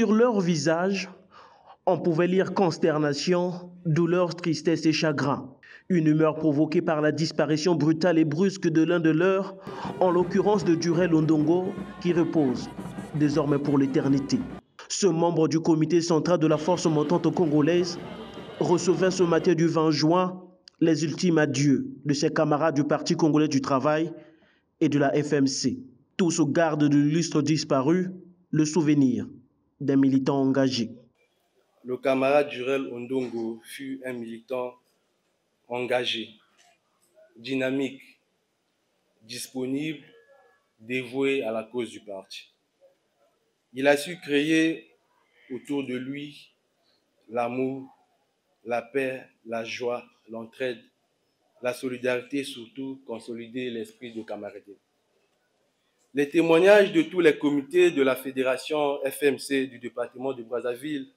Sur leur visage, on pouvait lire consternation, douleur, tristesse et chagrin. Une humeur provoquée par la disparition brutale et brusque de l'un de leurs, en l'occurrence de Durel Ondongo, qui repose désormais pour l'éternité. Ce membre du comité central de la force montante congolaise recevait ce matin du 20 juin les ultimes adieux de ses camarades du Parti congolais du travail et de la FMC. Tous gardent de l'illustre disparu le souvenir d'un militant engagé. Le camarade Durel Ondongo fut un militant engagé, dynamique, disponible, dévoué à la cause du parti. Il a su créer autour de lui l'amour, la paix, la joie, l'entraide, la solidarité, surtout consolider l'esprit de camaraderie. Les témoignages de tous les comités de la fédération FMC du département de Brazzaville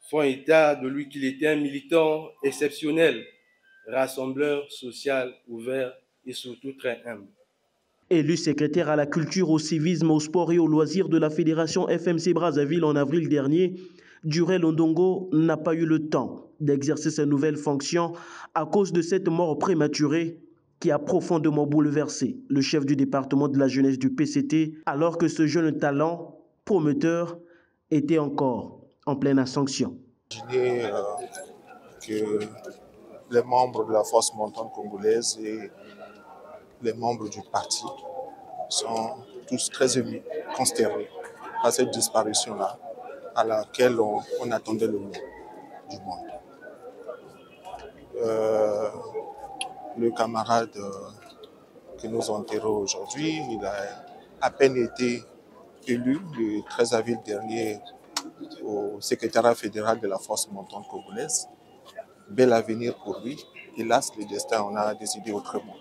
font état de lui qu'il était un militant exceptionnel, rassembleur social, ouvert et surtout très humble. Élu secrétaire à la culture, au civisme, au sport et aux loisirs de la fédération FMC Brazzaville en avril dernier, Durel Ondongo n'a pas eu le temps d'exercer ses nouvelles fonctions à cause de cette mort prématurée qui a profondément bouleversé le chef du département de la jeunesse du PCT, alors que ce jeune talent prometteur était encore en pleine ascension. Imaginez que les membres de la force montante congolaise et les membres du parti sont tous très émus, consternés par cette disparition-là à laquelle on attendait le mot du monde. Le camarade que nous enterrons aujourd'hui, il a à peine été élu le 13 avril dernier au secrétariat fédéral de la force montante congolaise. Bel avenir pour lui. Hélas, le destin en a décidé autrement.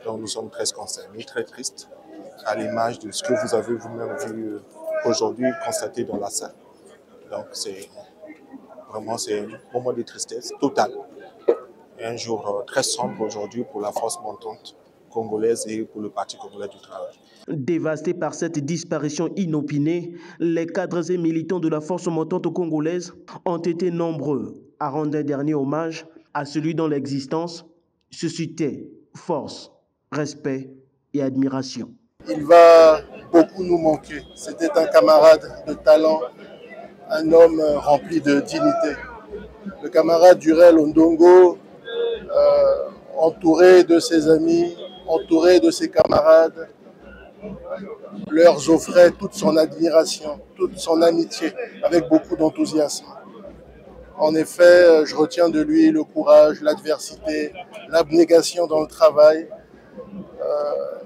Donc nous sommes très concernés, très tristes, à l'image de ce que vous avez vous-même vu aujourd'hui constaté dans la salle. Donc c'est un moment de tristesse totale. Et un jour très sombre aujourd'hui pour la force montante congolaise et pour le Parti congolais du travail. Dévastés par cette disparition inopinée, les cadres et militants de la force montante congolaise ont été nombreux à rendre un dernier hommage à celui dont l'existence suscitait force, respect et admiration. Il va beaucoup nous manquer. C'était un camarade de talent, un homme rempli de dignité. Le camarade Durel Ondongo, entouré de ses amis, entouré de ses camarades, leur offrait toute son admiration, toute son amitié, avec beaucoup d'enthousiasme. En effet, je retiens de lui le courage, l'adversité, l'abnégation dans le travail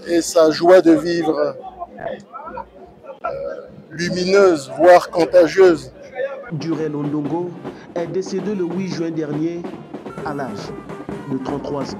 et sa joie de vivre lumineuse, voire contagieuse. Durel Ondongo est décédé le 8 juin dernier à l'âge de 33 ans.